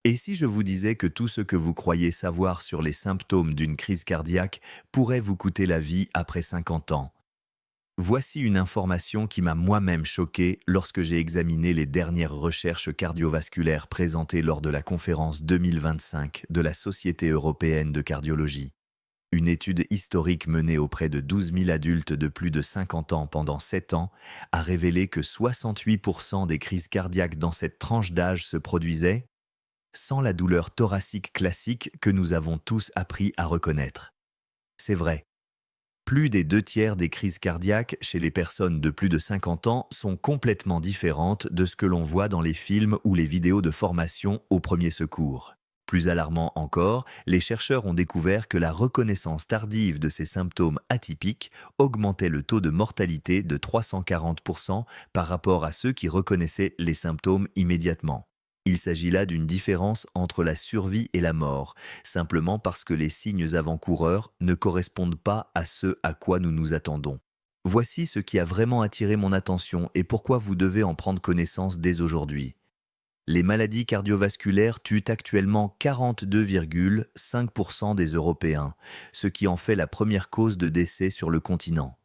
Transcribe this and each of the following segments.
Et si je vous disais que tout ce que vous croyez savoir sur les symptômes d'une crise cardiaque pourrait vous coûter la vie après 50 ans? Voici une information qui m'a moi-même choqué lorsque j'ai examiné les dernières recherches cardiovasculaires présentées lors de la conférence 2025 de la Société européenne de cardiologie. Une étude historique menée auprès de 12 000 adultes de plus de 50 ans pendant 7 ans a révélé que 68% des crises cardiaques dans cette tranche d'âge se produisaient sans la douleur thoracique classique que nous avons tous appris à reconnaître. C'est vrai. Plus des 2 tiers des crises cardiaques chez les personnes de plus de 50 ans sont complètement différentes de ce que l'on voit dans les films ou les vidéos de formation au premier secours. Plus alarmant encore, les chercheurs ont découvert que la reconnaissance tardive de ces symptômes atypiques augmentait le taux de mortalité de 340% par rapport à ceux qui reconnaissaient les symptômes immédiatement. Il s'agit là d'une différence entre la survie et la mort, simplement parce que les signes avant-coureurs ne correspondent pas à ce à quoi nous nous attendons. Voici ce qui a vraiment attiré mon attention et pourquoi vous devez en prendre connaissance dès aujourd'hui. Les maladies cardiovasculaires tuent actuellement 42,5% des Européens, ce qui en fait la première cause de décès sur le continent.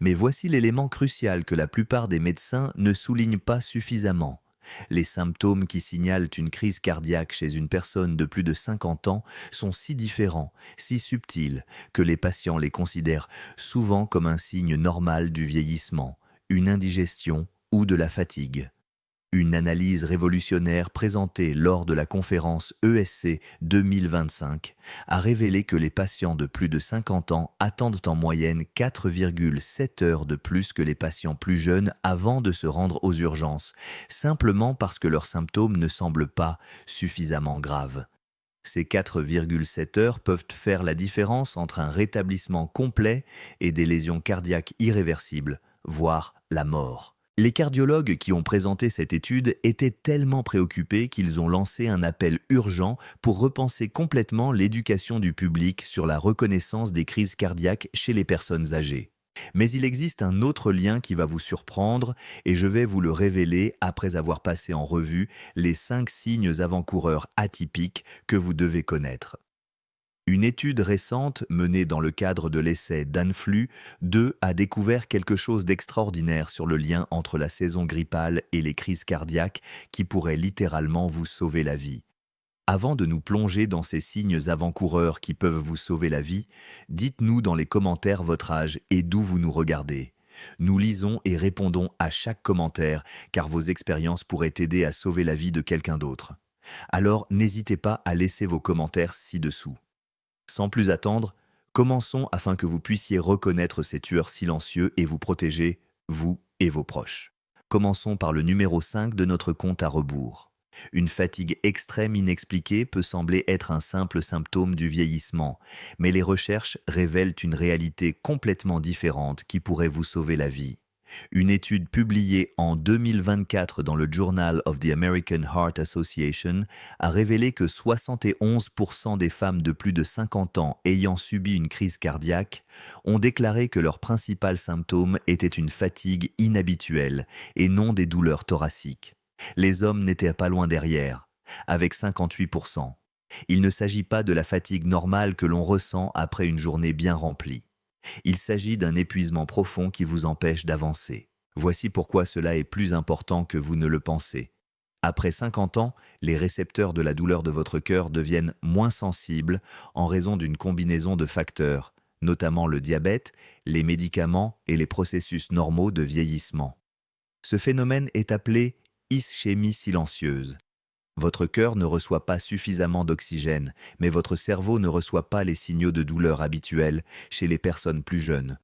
Mais voici l'élément crucial que la plupart des médecins ne soulignent pas suffisamment. Les symptômes qui signalent une crise cardiaque chez une personne de plus de 50 ans sont si différents, si subtils, que les patients les considèrent souvent comme un signe normal du vieillissement, une indigestion ou de la fatigue. Une analyse révolutionnaire présentée lors de la conférence ESC 2025 a révélé que les patients de plus de 50 ans attendent en moyenne 4,7 heures de plus que les patients plus jeunes avant de se rendre aux urgences, simplement parce que leurs symptômes ne semblent pas suffisamment graves. Ces 4,7 heures peuvent faire la différence entre un rétablissement complet et des lésions cardiaques irréversibles, voire la mort. Les cardiologues qui ont présenté cette étude étaient tellement préoccupés qu'ils ont lancé un appel urgent pour repenser complètement l'éducation du public sur la reconnaissance des crises cardiaques chez les personnes âgées. Mais il existe un autre lien qui va vous surprendre et je vais vous le révéler après avoir passé en revue les 5 signes avant-coureurs atypiques que vous devez connaître. Une étude récente menée dans le cadre de l'essai d'Anflu 2 a découvert quelque chose d'extraordinaire sur le lien entre la saison grippale et les crises cardiaques qui pourrait littéralement vous sauver la vie. Avant de nous plonger dans ces signes avant-coureurs qui peuvent vous sauver la vie, dites-nous dans les commentaires votre âge et d'où vous nous regardez. Nous lisons et répondons à chaque commentaire car vos expériences pourraient aider à sauver la vie de quelqu'un d'autre. Alors n'hésitez pas à laisser vos commentaires ci-dessous. Sans plus attendre, commençons afin que vous puissiez reconnaître ces tueurs silencieux et vous protéger, vous et vos proches. Commençons par le numéro 5 de notre compte à rebours. Une fatigue extrême inexpliquée peut sembler être un simple symptôme du vieillissement, mais les recherches révèlent une réalité complètement différente qui pourrait vous sauver la vie. Une étude publiée en 2024 dans le Journal of the American Heart Association a révélé que 71% des femmes de plus de 50 ans ayant subi une crise cardiaque ont déclaré que leur principal symptôme était une fatigue inhabituelle et non des douleurs thoraciques. Les hommes n'étaient pas loin derrière, avec 58%. Il ne s'agit pas de la fatigue normale que l'on ressent après une journée bien remplie. Il s'agit d'un épuisement profond qui vous empêche d'avancer. Voici pourquoi cela est plus important que vous ne le pensez. Après 50 ans, les récepteurs de la douleur de votre cœur deviennent moins sensibles en raison d'une combinaison de facteurs, notamment le diabète, les médicaments et les processus normaux de vieillissement. Ce phénomène est appelé ischémie silencieuse. Votre cœur ne reçoit pas suffisamment d'oxygène, mais votre cerveau ne reçoit pas les signaux de douleur habituels chez les personnes plus jeunes.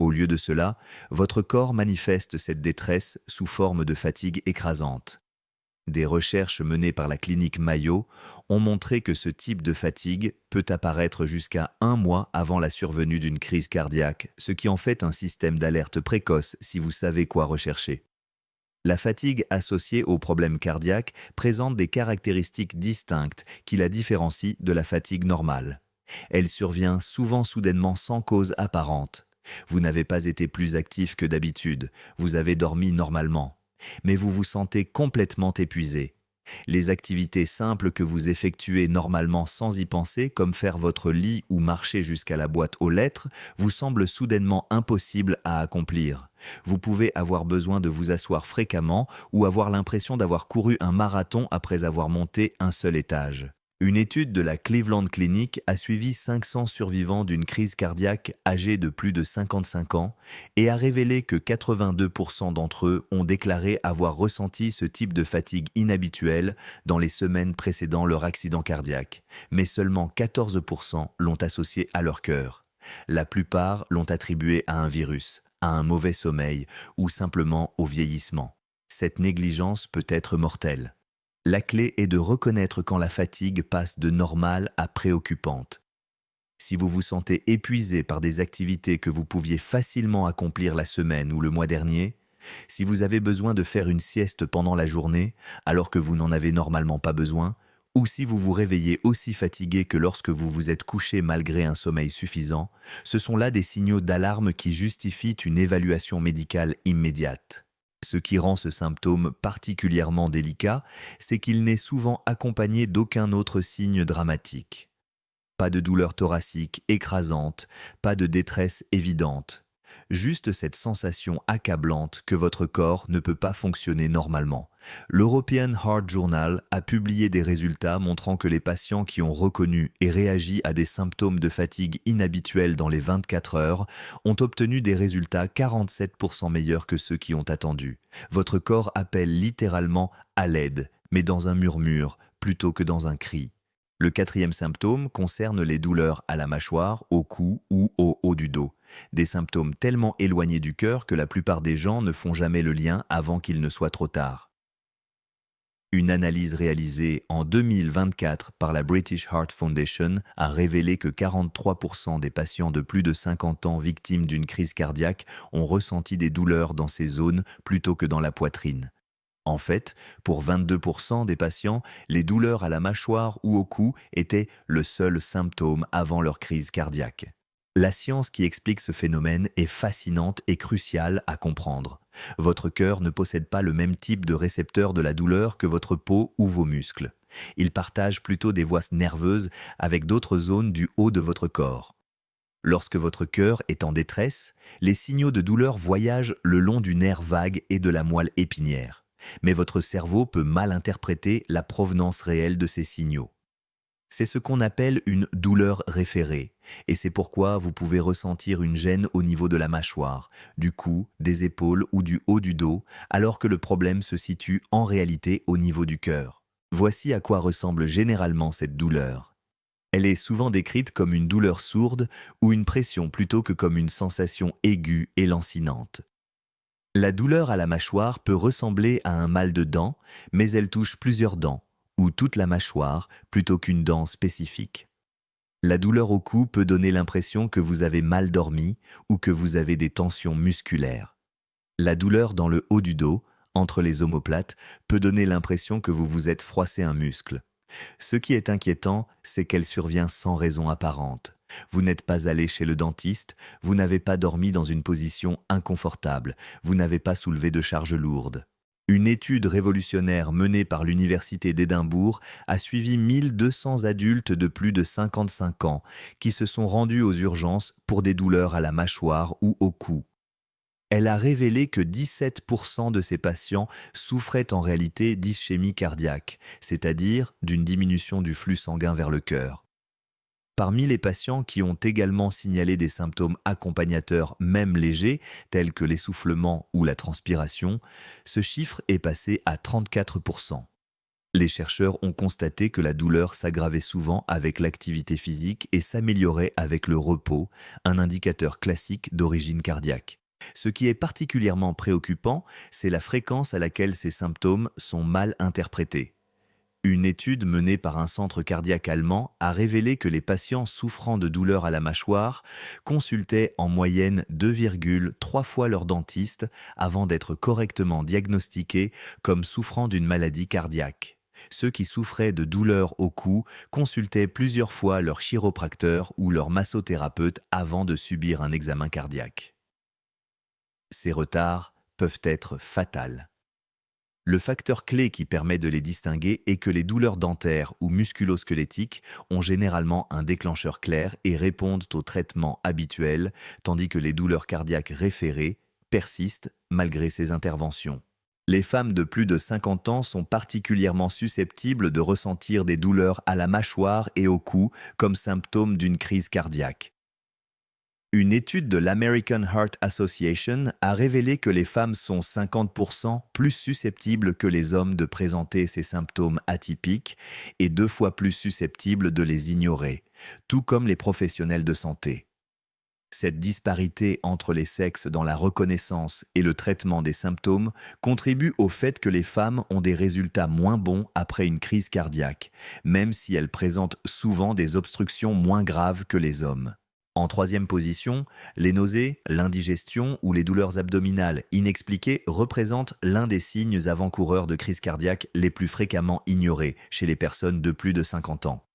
Au lieu de cela, votre corps manifeste cette détresse sous forme de fatigue écrasante. Des recherches menées par la clinique Mayo ont montré que ce type de fatigue peut apparaître jusqu'à 1 mois avant la survenue d'une crise cardiaque, ce qui en fait un système d'alerte précoce si vous savez quoi rechercher. La fatigue associée aux problèmes cardiaques présente des caractéristiques distinctes qui la différencient de la fatigue normale. Elle survient souvent soudainement sans cause apparente. Vous n'avez pas été plus actif que d'habitude, vous avez dormi normalement, mais vous vous sentez complètement épuisé. Les activités simples que vous effectuez normalement sans y penser, comme faire votre lit ou marcher jusqu'à la boîte aux lettres, vous semblent soudainement impossibles à accomplir. Vous pouvez avoir besoin de vous asseoir fréquemment ou avoir l'impression d'avoir couru un marathon après avoir monté un seul étage. Une étude de la Cleveland Clinic a suivi 500 survivants d'une crise cardiaque âgés de plus de 55 ans et a révélé que 82% d'entre eux ont déclaré avoir ressenti ce type de fatigue inhabituelle dans les semaines précédant leur accident cardiaque, mais seulement 14% l'ont associé à leur cœur. La plupart l'ont attribué à un virus, à un mauvais sommeil ou simplement au vieillissement. Cette négligence peut être mortelle. La clé est de reconnaître quand la fatigue passe de normale à préoccupante. Si vous vous sentez épuisé par des activités que vous pouviez facilement accomplir la semaine ou le mois dernier, si vous avez besoin de faire une sieste pendant la journée alors que vous n'en avez normalement pas besoin, ou si vous vous réveillez aussi fatigué que lorsque vous vous êtes couché malgré un sommeil suffisant, ce sont là des signaux d'alarme qui justifient une évaluation médicale immédiate. Ce qui rend ce symptôme particulièrement délicat, c'est qu'il n'est souvent accompagné d'aucun autre signe dramatique. Pas de douleur thoracique écrasante, pas de détresse évidente. Juste cette sensation accablante que votre corps ne peut pas fonctionner normalement. L'European Heart Journal a publié des résultats montrant que les patients qui ont reconnu et réagi à des symptômes de fatigue inhabituels dans les 24 heures ont obtenu des résultats 47% meilleurs que ceux qui ont attendu. Votre corps appelle littéralement à l'aide, mais dans un murmure plutôt que dans un cri. Le quatrième symptôme concerne les douleurs à la mâchoire, au cou ou au haut du dos. Des symptômes tellement éloignés du cœur que la plupart des gens ne font jamais le lien avant qu'il ne soit trop tard. Une analyse réalisée en 2024 par la British Heart Foundation a révélé que 43% des patients de plus de 50 ans victimes d'une crise cardiaque ont ressenti des douleurs dans ces zones plutôt que dans la poitrine. En fait, pour 22% des patients, les douleurs à la mâchoire ou au cou étaient le seul symptôme avant leur crise cardiaque. La science qui explique ce phénomène est fascinante et cruciale à comprendre. Votre cœur ne possède pas le même type de récepteur de la douleur que votre peau ou vos muscles. Il partage plutôt des voies nerveuses avec d'autres zones du haut de votre corps. Lorsque votre cœur est en détresse, les signaux de douleur voyagent le long du nerf vague et de la moelle épinière. Mais votre cerveau peut mal interpréter la provenance réelle de ces signaux. C'est ce qu'on appelle une douleur référée, et c'est pourquoi vous pouvez ressentir une gêne au niveau de la mâchoire, du cou, des épaules ou du haut du dos, alors que le problème se situe en réalité au niveau du cœur. Voici à quoi ressemble généralement cette douleur. Elle est souvent décrite comme une douleur sourde ou une pression plutôt que comme une sensation aiguë et lancinante. La douleur à la mâchoire peut ressembler à un mal de dents, mais elle touche plusieurs dents, ou toute la mâchoire, plutôt qu'une dent spécifique. La douleur au cou peut donner l'impression que vous avez mal dormi ou que vous avez des tensions musculaires. La douleur dans le haut du dos, entre les omoplates, peut donner l'impression que vous vous êtes froissé un muscle. Ce qui est inquiétant, c'est qu'elle survient sans raison apparente. Vous n'êtes pas allé chez le dentiste, vous n'avez pas dormi dans une position inconfortable, vous n'avez pas soulevé de charges lourdes. Une étude révolutionnaire menée par l'Université d'Édimbourg a suivi 1200 adultes de plus de 55 ans qui se sont rendus aux urgences pour des douleurs à la mâchoire ou au cou. Elle a révélé que 17% de ces patients souffraient en réalité d'ischémie cardiaque, c'est-à-dire d'une diminution du flux sanguin vers le cœur. Parmi les patients qui ont également signalé des symptômes accompagnateurs même légers, tels que l'essoufflement ou la transpiration, ce chiffre est passé à 34%. Les chercheurs ont constaté que la douleur s'aggravait souvent avec l'activité physique et s'améliorait avec le repos, un indicateur classique d'origine cardiaque. Ce qui est particulièrement préoccupant, c'est la fréquence à laquelle ces symptômes sont mal interprétés. Une étude menée par un centre cardiaque allemand a révélé que les patients souffrant de douleurs à la mâchoire consultaient en moyenne 2,3 fois leur dentiste avant d'être correctement diagnostiqués comme souffrant d'une maladie cardiaque. Ceux qui souffraient de douleurs au cou consultaient plusieurs fois leur chiropracteur ou leur massothérapeute avant de subir un examen cardiaque. Ces retards peuvent être fatals. Le facteur clé qui permet de les distinguer est que les douleurs dentaires ou musculo-squelettiques ont généralement un déclencheur clair et répondent au traitement habituel, tandis que les douleurs cardiaques référées persistent malgré ces interventions. Les femmes de plus de 50 ans sont particulièrement susceptibles de ressentir des douleurs à la mâchoire et au cou comme symptôme d'une crise cardiaque. Une étude de l'American Heart Association a révélé que les femmes sont 50% plus susceptibles que les hommes de présenter ces symptômes atypiques et 2 fois plus susceptibles de les ignorer, tout comme les professionnels de santé. Cette disparité entre les sexes dans la reconnaissance et le traitement des symptômes contribue au fait que les femmes ont des résultats moins bons après une crise cardiaque, même si elles présentent souvent des obstructions moins graves que les hommes. En troisième position, les nausées, l'indigestion ou les douleurs abdominales inexpliquées représentent l'un des signes avant-coureurs de crise cardiaque les plus fréquemment ignorés chez les personnes de plus de 50 ans.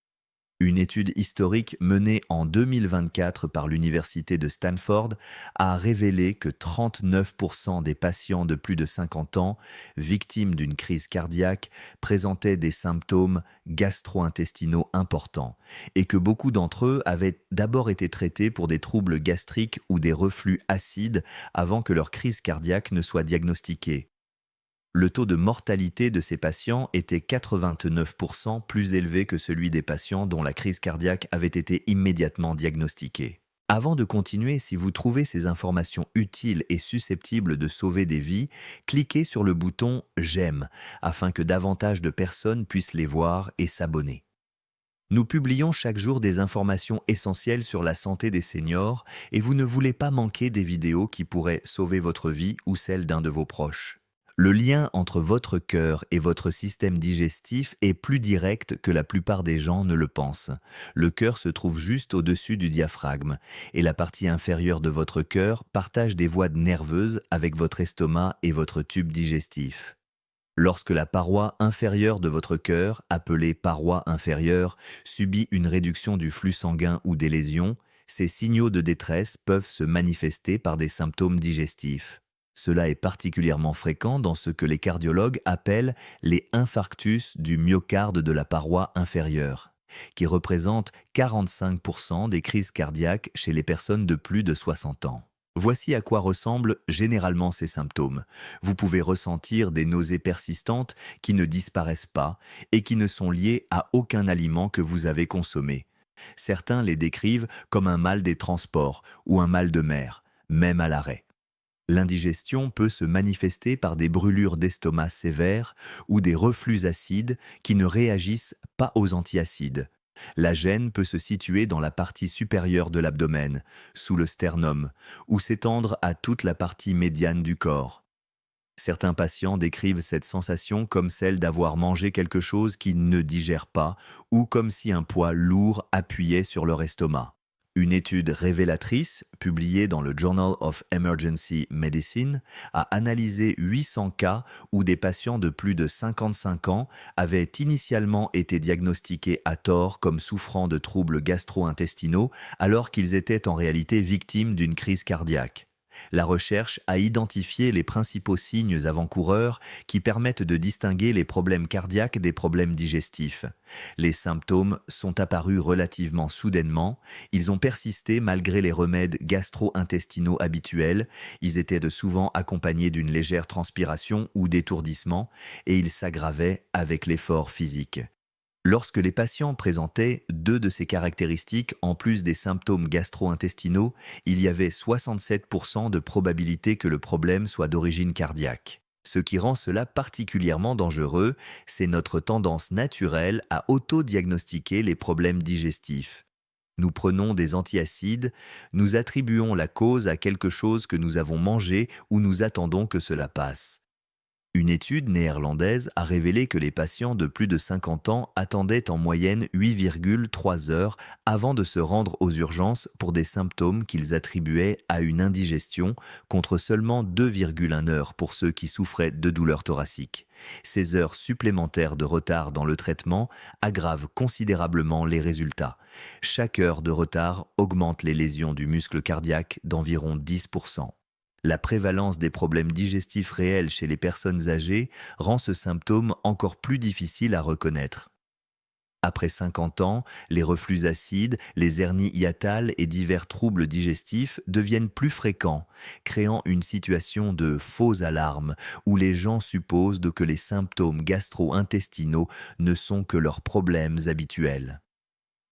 Une étude historique menée en 2024 par l'Université de Stanford a révélé que 39% des patients de plus de 50 ans victimes d'une crise cardiaque présentaient des symptômes gastro-intestinaux importants et que beaucoup d'entre eux avaient d'abord été traités pour des troubles gastriques ou des reflux acides avant que leur crise cardiaque ne soit diagnostiquée. Le taux de mortalité de ces patients était 89% plus élevé que celui des patients dont la crise cardiaque avait été immédiatement diagnostiquée. Avant de continuer, si vous trouvez ces informations utiles et susceptibles de sauver des vies, cliquez sur le bouton « J'aime » afin que davantage de personnes puissent les voir et s'abonner. Nous publions chaque jour des informations essentielles sur la santé des seniors et vous ne voulez pas manquer des vidéos qui pourraient sauver votre vie ou celle d'un de vos proches. Le lien entre votre cœur et votre système digestif est plus direct que la plupart des gens ne le pensent. Le cœur se trouve juste au-dessus du diaphragme et la partie inférieure de votre cœur partage des voies nerveuses avec votre estomac et votre tube digestif. Lorsque la paroi inférieure de votre cœur, appelée paroi inférieure, subit une réduction du flux sanguin ou des lésions, ces signaux de détresse peuvent se manifester par des symptômes digestifs. Cela est particulièrement fréquent dans ce que les cardiologues appellent les infarctus du myocarde de la paroi inférieure, qui représentent 45% des crises cardiaques chez les personnes de plus de 60 ans. Voici à quoi ressemblent généralement ces symptômes. Vous pouvez ressentir des nausées persistantes qui ne disparaissent pas et qui ne sont liées à aucun aliment que vous avez consommé. Certains les décrivent comme un mal des transports ou un mal de mer, même à l'arrêt. L'indigestion peut se manifester par des brûlures d'estomac sévères ou des reflux acides qui ne réagissent pas aux antiacides. La gêne peut se situer dans la partie supérieure de l'abdomen, sous le sternum, ou s'étendre à toute la partie médiane du corps. Certains patients décrivent cette sensation comme celle d'avoir mangé quelque chose qu'ils ne digèrent pas ou comme si un poids lourd appuyait sur leur estomac. Une étude révélatrice, publiée dans le Journal of Emergency Medicine, a analysé 800 cas où des patients de plus de 55 ans avaient initialement été diagnostiqués à tort comme souffrant de troubles gastro-intestinaux alors qu'ils étaient en réalité victimes d'une crise cardiaque. La recherche a identifié les principaux signes avant-coureurs qui permettent de distinguer les problèmes cardiaques des problèmes digestifs. Les symptômes sont apparus relativement soudainement, ils ont persisté malgré les remèdes gastro-intestinaux habituels, ils étaient de souvent accompagnés d'une légère transpiration ou d'étourdissement, et ils s'aggravaient avec l'effort physique. Lorsque les patients présentaient 2 de ces caractéristiques en plus des symptômes gastro-intestinaux, il y avait 67% de probabilité que le problème soit d'origine cardiaque. Ce qui rend cela particulièrement dangereux, c'est notre tendance naturelle à auto-diagnostiquer les problèmes digestifs. Nous prenons des antiacides, nous attribuons la cause à quelque chose que nous avons mangé ou nous attendons que cela passe. Une étude néerlandaise a révélé que les patients de plus de 50 ans attendaient en moyenne 8,3 heures avant de se rendre aux urgences pour des symptômes qu'ils attribuaient à une indigestion, contre seulement 2,1 heures pour ceux qui souffraient de douleurs thoraciques. Ces heures supplémentaires de retard dans le traitement aggravent considérablement les résultats. Chaque heure de retard augmente les lésions du muscle cardiaque d'environ 10%. La prévalence des problèmes digestifs réels chez les personnes âgées rend ce symptôme encore plus difficile à reconnaître. Après 50 ans, les reflux acides, les hernies hiatales et divers troubles digestifs deviennent plus fréquents, créant une situation de faux alarme où les gens supposent que les symptômes gastro-intestinaux ne sont que leurs problèmes habituels.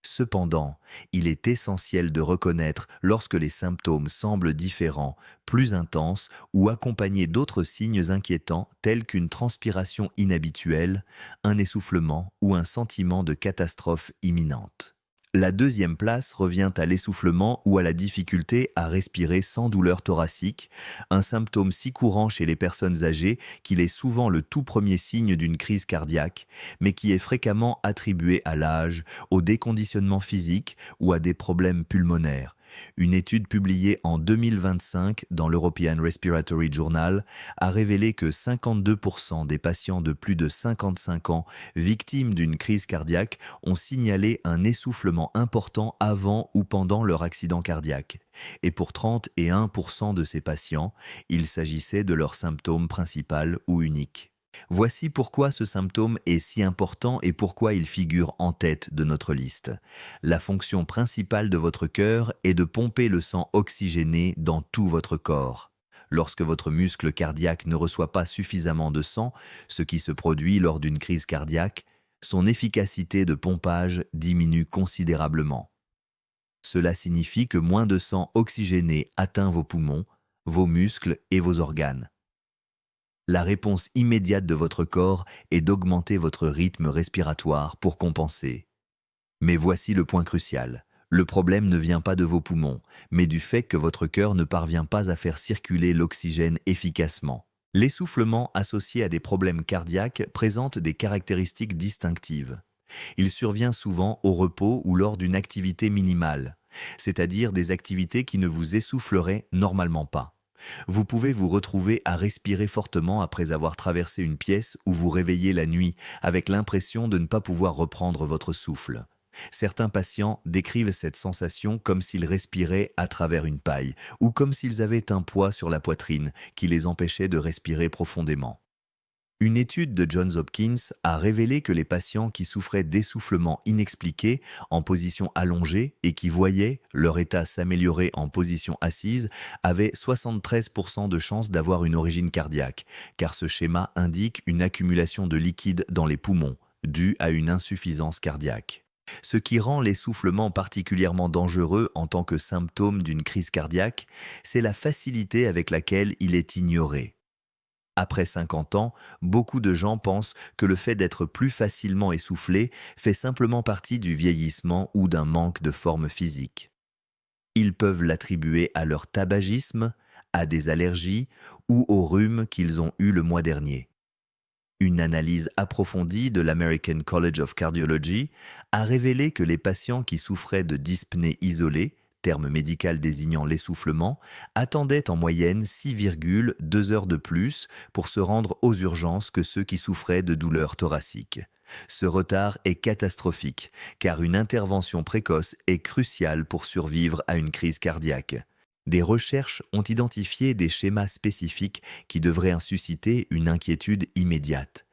Cependant, il est essentiel de reconnaître lorsque les symptômes semblent différents, plus intenses ou accompagnés d'autres signes inquiétants tels qu'une transpiration inhabituelle, un essoufflement ou un sentiment de catastrophe imminente. La deuxième place revient à l'essoufflement ou à la difficulté à respirer sans douleur thoracique, un symptôme si courant chez les personnes âgées qu'il est souvent le tout premier signe d'une crise cardiaque, mais qui est fréquemment attribué à l'âge, au déconditionnement physique ou à des problèmes pulmonaires. Une étude publiée en 2025 dans l'European Respiratory Journal a révélé que 52% des patients de plus de 55 ans victimes d'une crise cardiaque ont signalé un essoufflement important avant ou pendant leur accident cardiaque. Et pour 31% de ces patients, il s'agissait de leur symptôme principal ou unique. Voici pourquoi ce symptôme est si important et pourquoi il figure en tête de notre liste. La fonction principale de votre cœur est de pomper le sang oxygéné dans tout votre corps. Lorsque votre muscle cardiaque ne reçoit pas suffisamment de sang, ce qui se produit lors d'une crise cardiaque, son efficacité de pompage diminue considérablement. Cela signifie que moins de sang oxygéné atteint vos poumons, vos muscles et vos organes. La réponse immédiate de votre corps est d'augmenter votre rythme respiratoire pour compenser. Mais voici le point crucial. Le problème ne vient pas de vos poumons, mais du fait que votre cœur ne parvient pas à faire circuler l'oxygène efficacement. L'essoufflement associé à des problèmes cardiaques présente des caractéristiques distinctives. Il survient souvent au repos ou lors d'une activité minimale, c'est-à-dire des activités qui ne vous essouffleraient normalement pas. Vous pouvez vous retrouver à respirer fortement après avoir traversé une pièce ou vous réveiller la nuit avec l'impression de ne pas pouvoir reprendre votre souffle. Certains patients décrivent cette sensation comme s'ils respiraient à travers une paille ou comme s'ils avaient un poids sur la poitrine qui les empêchait de respirer profondément. Une étude de Johns Hopkins a révélé que les patients qui souffraient d'essoufflement inexpliqué en position allongée et qui voyaient leur état s'améliorer en position assise avaient 73% de chances d'avoir une origine cardiaque, car ce schéma indique une accumulation de liquide dans les poumons, due à une insuffisance cardiaque. Ce qui rend l'essoufflement particulièrement dangereux en tant que symptôme d'une crise cardiaque, c'est la facilité avec laquelle il est ignoré. Après 50 ans, beaucoup de gens pensent que le fait d'être plus facilement essoufflé fait simplement partie du vieillissement ou d'un manque de forme physique. Ils peuvent l'attribuer à leur tabagisme, à des allergies ou au rhume qu'ils ont eu le mois dernier. Une analyse approfondie de l'American College of Cardiology a révélé que les patients qui souffraient de dyspnée isolée, terme médical désignant l'essoufflement, attendaient en moyenne 6,2 heures de plus pour se rendre aux urgences que ceux qui souffraient de douleurs thoraciques. Ce retard est catastrophique, car une intervention précoce est cruciale pour survivre à une crise cardiaque. Des recherches ont identifié des schémas spécifiques qui devraient susciter une inquiétude immédiate.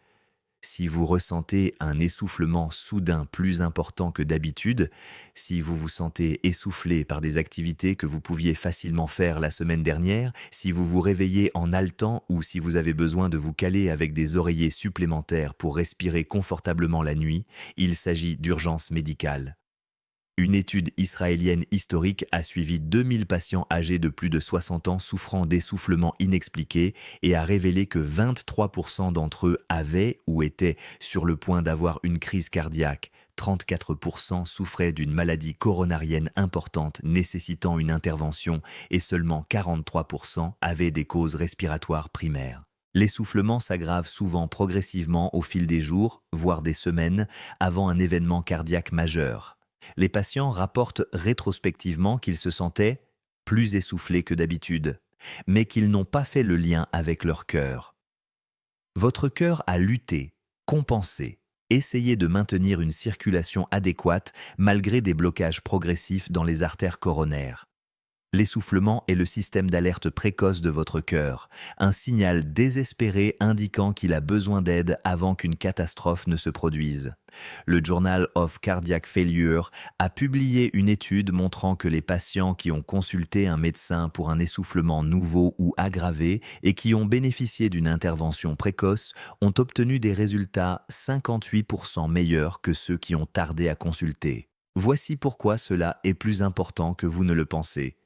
Si vous ressentez un essoufflement soudain plus important que d'habitude, si vous vous sentez essoufflé par des activités que vous pouviez facilement faire la semaine dernière, si vous vous réveillez en haletant ou si vous avez besoin de vous caler avec des oreillers supplémentaires pour respirer confortablement la nuit, il s'agit d'urgence médicale. Une étude israélienne historique a suivi 2000 patients âgés de plus de 60 ans souffrant d'essoufflement inexpliqué et a révélé que 23% d'entre eux avaient ou étaient sur le point d'avoir une crise cardiaque. 34% souffraient d'une maladie coronarienne importante nécessitant une intervention et seulement 43% avaient des causes respiratoires primaires. L'essoufflement s'aggrave souvent progressivement au fil des jours, voire des semaines, avant un événement cardiaque majeur. Les patients rapportent rétrospectivement qu'ils se sentaient plus essoufflés que d'habitude, mais qu'ils n'ont pas fait le lien avec leur cœur. Votre cœur a lutté, compensé, essayé de maintenir une circulation adéquate malgré des blocages progressifs dans les artères coronaires. L'essoufflement est le système d'alerte précoce de votre cœur, un signal désespéré indiquant qu'il a besoin d'aide avant qu'une catastrophe ne se produise. Le Journal of Cardiac Failure a publié une étude montrant que les patients qui ont consulté un médecin pour un essoufflement nouveau ou aggravé et qui ont bénéficié d'une intervention précoce ont obtenu des résultats 58% meilleurs que ceux qui ont tardé à consulter. Voici pourquoi cela est plus important que vous ne le pensez.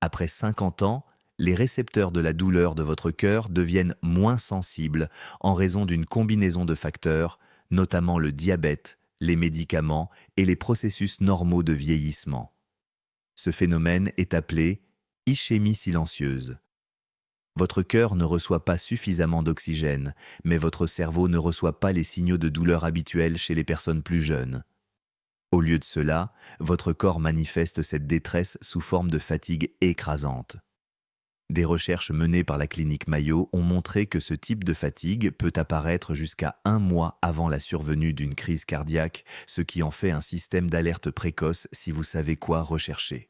Après 50 ans, les récepteurs de la douleur de votre cœur deviennent moins sensibles en raison d'une combinaison de facteurs, notamment le diabète, les médicaments et les processus normaux de vieillissement. Ce phénomène est appelé ischémie silencieuse. Votre cœur ne reçoit pas suffisamment d'oxygène, mais votre cerveau ne reçoit pas les signaux de douleur habituels chez les personnes plus jeunes. Au lieu de cela, votre corps manifeste cette détresse sous forme de fatigue écrasante. Des recherches menées par la clinique Mayo ont montré que ce type de fatigue peut apparaître jusqu'à 1 mois avant la survenue d'une crise cardiaque, ce qui en fait un système d'alerte précoce si vous savez quoi rechercher.